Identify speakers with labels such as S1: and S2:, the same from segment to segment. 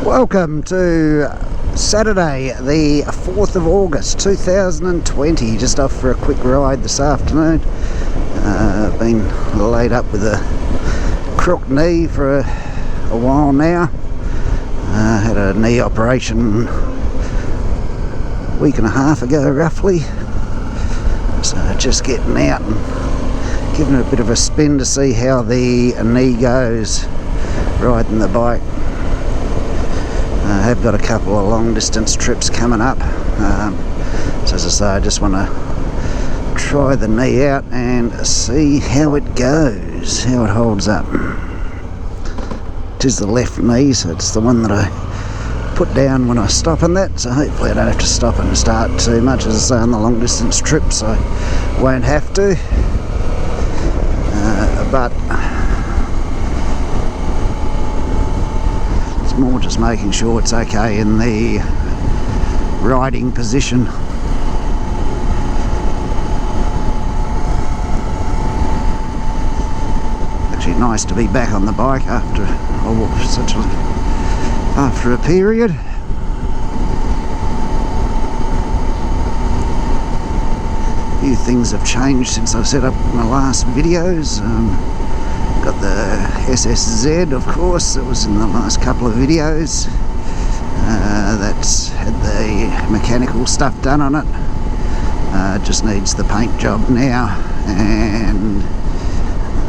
S1: Welcome to Saturday the 4th of August 2020, just off for a quick ride this afternoon. Been laid up with a crook knee for a while now. Had a knee operation a week and a half ago roughly, so just getting out and giving it a bit of a spin to see how the knee goes riding the bike. I have got a couple of long distance trips coming up, so as I say, I just want to try the knee out and see how it goes, how it holds up. It is the left knee, so it's the one that I put down when I stop on that, so hopefully I don't have to stop and start too much. As I say, on the long distance trips I won't have to, but more just making sure it's okay in the riding position. Actually nice to be back on the bike after a period. A few things have changed since I set up my last videos. Got the SSZ, of course, that was in the last couple of videos. That's had the mechanical stuff done on it. Just needs the paint job now, and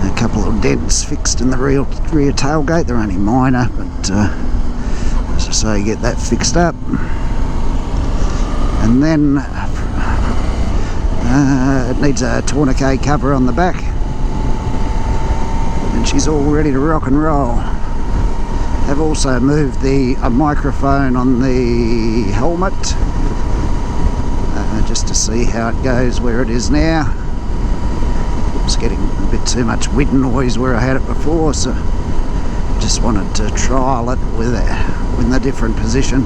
S1: a couple of dents fixed in the rear tailgate. They're only minor, but as I say, get that fixed up. And then it needs a tourniquet cover on the back. She's all ready to rock and roll. I've also moved the microphone on the helmet just to see how it goes where it is now. It's getting a bit too much wind noise where I had it before, so just wanted to trial it with a different position.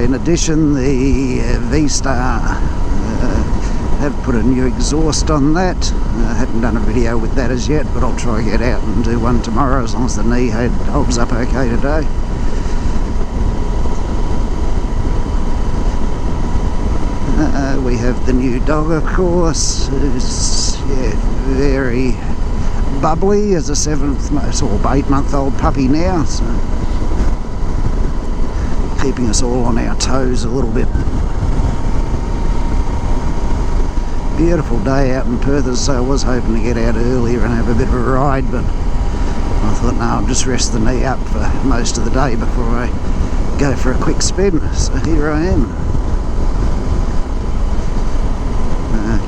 S1: In addition, the V-Star, have put a new exhaust on that. I haven't done a video with that as yet, but I'll try to get out and do one tomorrow as long as the knee holds up okay today. We have the new dog, of course, who's very bubbly as a 8-month-old puppy now, so keeping us all on our toes a little bit. Beautiful day out in Perth, so I was hoping to get out earlier and have a bit of a ride, but I thought, no, I'll just rest the knee up for most of the day before I go for a quick spin. So here I am.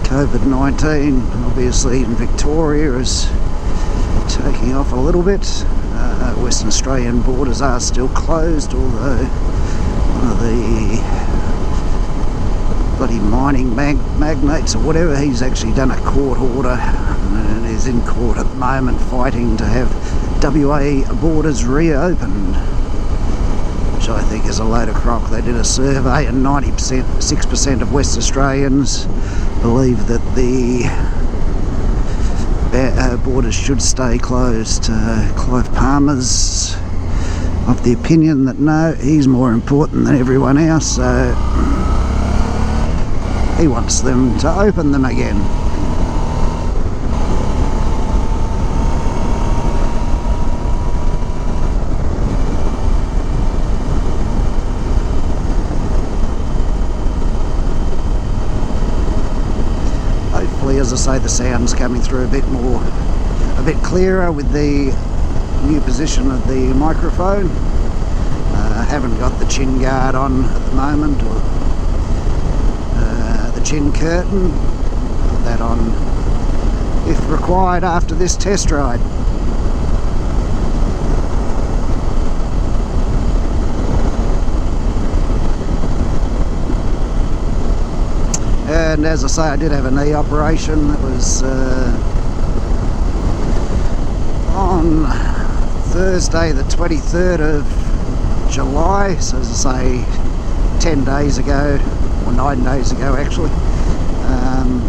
S1: COVID-19 obviously in Victoria is taking off a little bit. Western Australian borders are still closed, although one of the bloody mining magnates or whatever, he's actually done a court order and is in court at the moment fighting to have WA borders reopened, which I think is a load of crock. They did a survey and 6% of West Australians believe that the borders should stay closed. Clive Palmer's of the opinion that no, he's more important than everyone else, so he wants them to open them again. Hopefully, as I say, the sound's coming through a bit clearer with the new position of the microphone. I haven't got the chin guard on at the moment, or chin curtain. Put that on if required after this test ride. And as I say, I did have a knee operation. That was on Thursday the 23rd of July, so as I say 10 days ago, or 9 days ago actually.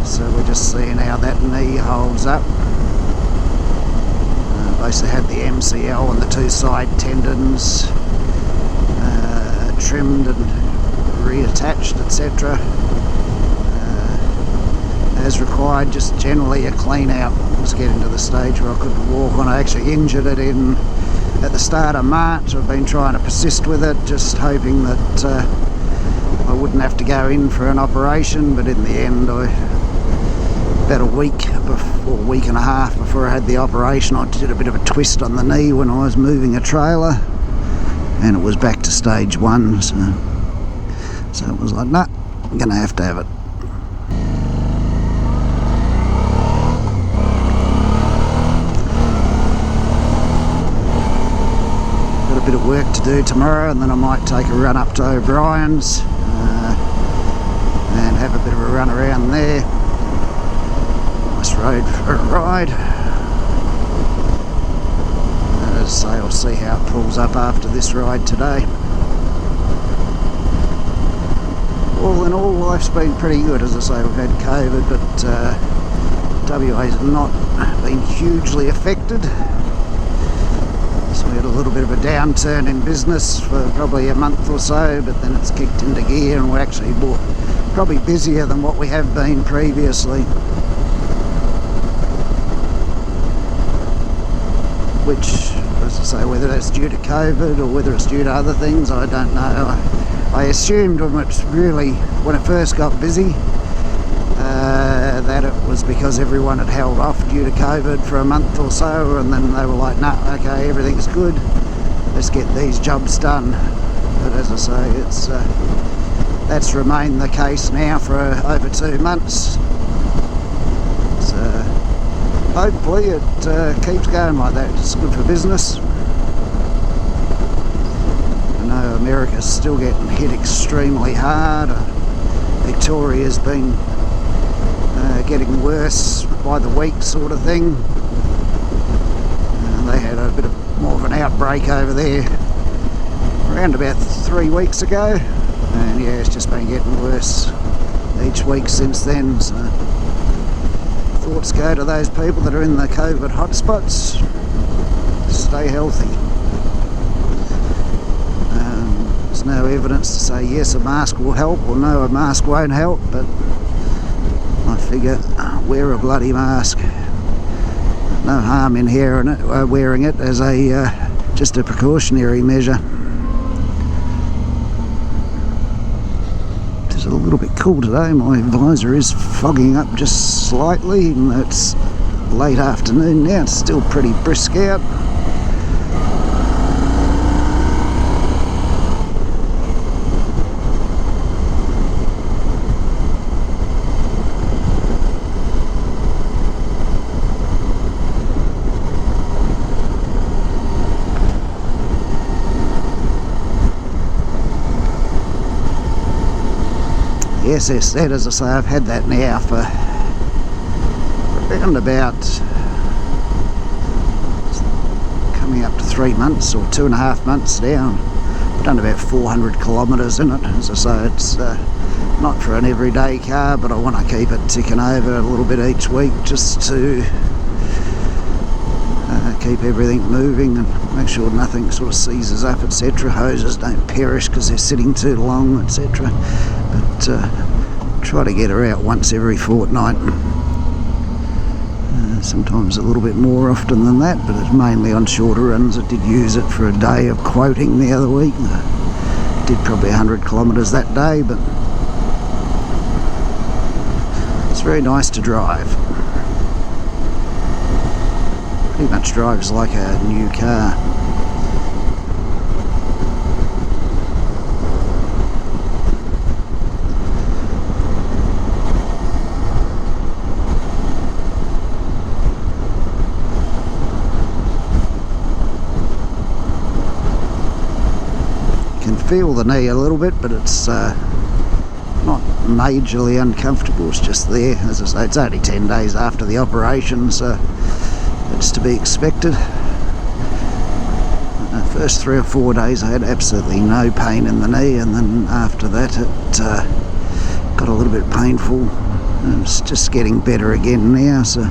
S1: So we're just seeing how that knee holds up. Basically had the MCL and the two side tendons trimmed and reattached, etc. As required, just generally a clean out. I was getting to the stage where I couldn't walk on. I actually injured it at the start of March. I've been trying to persist with it, just hoping that I wouldn't have to go in for an operation, but in the end, about a week and a half before I had the operation, I did a bit of a twist on the knee when I was moving a trailer, and it was back to stage 1, so it was like, nah, I'm going to have it. Got a bit of work to do tomorrow, and then I might take a run up to O'Brien's and have a bit of a run around there. Nice road for a ride. And as I say, I'll see how it pulls up after this ride today. All in all, life's been pretty good. As I say, we've had COVID, but WA's not been hugely affected. So we had a little bit of a downturn in business for probably a month or so, but then it's kicked into gear and we're actually probably busier than what we have been previously. Which, as I say, whether that's due to COVID or whether it's due to other things, I don't know. I assumed when it first got busy, that it was because everyone had held off due to COVID for a month or so, and then they were like, nah, okay, everything's good, let's get these jobs done. But as I say, that's remained the case now for over 2 months. So hopefully it keeps going like that. It's good for business. I know America's still getting hit extremely hard. Victoria's been getting worse by the week, sort of thing. They had a bit of more of an outbreak over there around about 3 weeks ago, and yeah, it's just been getting worse each week since then. So thoughts go to those people that are in the COVID hotspots. Stay healthy. There's no evidence to say yes, a mask will help, or no, a mask won't help, but I figure wear a bloody mask. No harm in wearing it as just a precautionary measure. It's a little bit cool today. My visor is fogging up just slightly, even though it's late afternoon now. It's still pretty brisk out. Yes, as I say, I've had that now for around about coming up to 3 months or 2.5 months now. I've done about 400 kilometres in it. As I say, it's not for an everyday car, but I want to keep it ticking over a little bit each week just to keep everything moving and make sure nothing sort of seizes up, etc. Hoses don't perish because they're sitting too long, etc. But try to get her out once every fortnight. Sometimes a little bit more often than that, but it's mainly on shorter runs. I did use it for a day of quoting the other week. I did probably 100 kilometres that day, but it's very nice to drive. Pretty much drives like a new car. Feel the knee a little bit, but it's not majorly uncomfortable. It's just there. As I say, it's only 10 days after the operation, so it's to be expected. The first 3 or 4 days I had absolutely no pain in the knee, and then after that it got a little bit painful. It's just getting better again now, so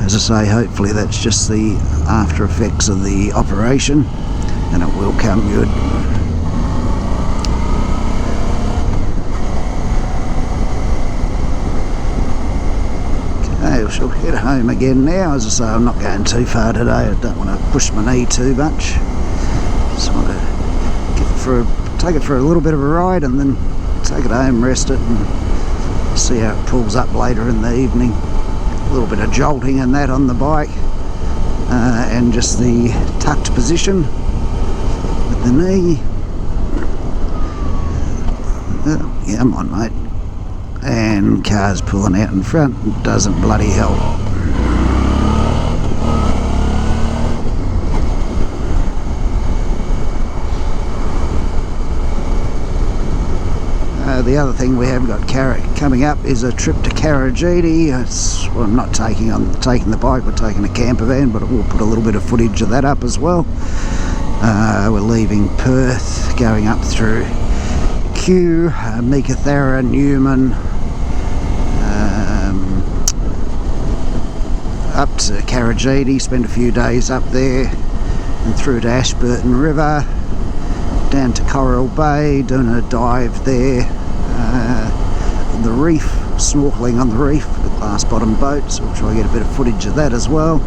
S1: As I say, hopefully that's just the after effects of the operation, and it will come good. Okay, we shall head home again now. As I say, I'm not going too far today. I don't want to push my knee too much. Just want to take it for a little bit of a ride and then take it home, rest it, and see how it pulls up later in the evening. A little bit of jolting and that on the bike, and just the tucked position with the knee. Yeah, come on, mate. And cars pulling out in front, doesn't bloody help. The other thing we have got coming up is a trip to Karajini. Well, I'm not taking the bike, we're taking a camper van, but we'll put a little bit of footage of that up as well. We're leaving Perth, going up through Kew, Meekatharra, Newman, up to Karajini, spend a few days up there, and through to Ashburton River, down to Coral Bay, doing a dive there, the reef, snorkeling on the reef with glass bottom boats. We'll try to get a bit of footage of that as well,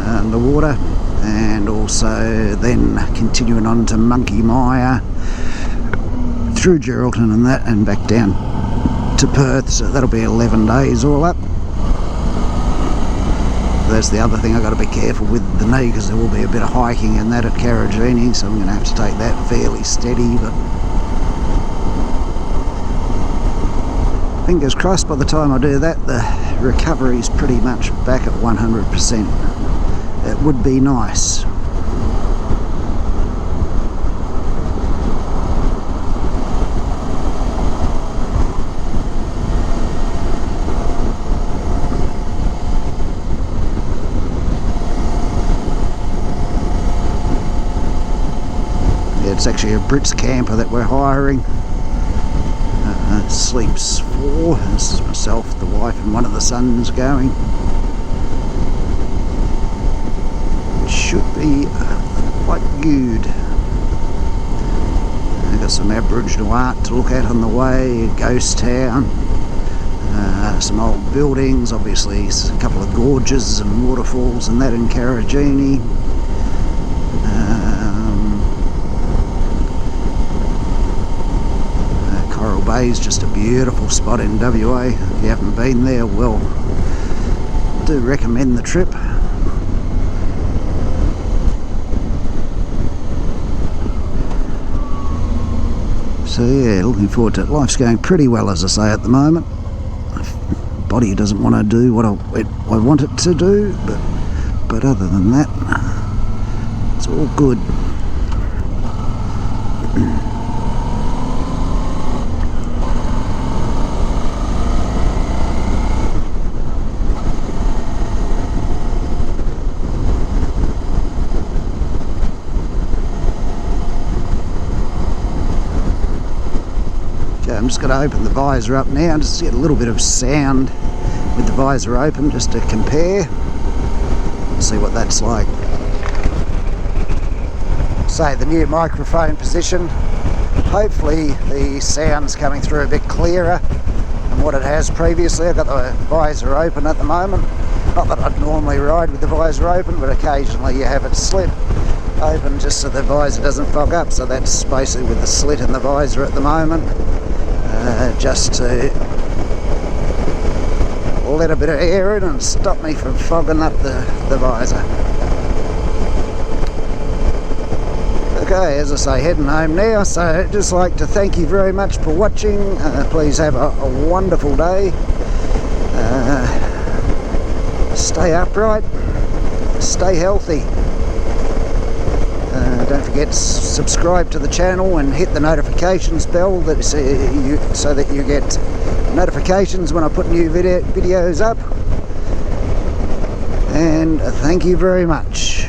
S1: underwater, and also then continuing on to Monkey Mire, through Geraldton and that, and back down to Perth. So that'll be 11 days all up. That's the other thing, I've got to be careful with the knee because there will be a bit of hiking and that at Karajini, so I'm going to have to take that fairly steady, but fingers crossed by the time I do that the recovery is pretty much back at 100%. It would be nice. It's actually a Brits camper that we're hiring. Sleeps 4. This is myself, the wife, and one of the sons going. It should be quite good. I've got some Aboriginal art to look at on the way, a ghost town, some old buildings, obviously a couple of gorges and waterfalls and that in Karajini. Bay is just a beautiful spot in WA. If you haven't been there, well, do recommend the trip. So yeah, looking forward to it. Life's going pretty well, as I say, at the moment. Body doesn't want to do what I want it to do, but other than that, it's all good. I'm just going to open the visor up now just to get a little bit of sound with the visor open, just to compare, see what that's like. So the new microphone position, hopefully the sound's coming through a bit clearer than what it has previously. I've got the visor open at the moment. Not that I'd normally ride with the visor open, but occasionally you have it slip open just so the visor doesn't fog up. So that's basically with the slit in the visor at the moment. Just to let a bit of air in and stop me from fogging up the visor. Okay, as I say, heading home now, so I'd just like to thank you very much for watching. Please have a wonderful day. Stay upright, stay healthy. Don't forget to subscribe to the channel and hit the notifications bell so that you get notifications when I put new videos up. And thank you very much.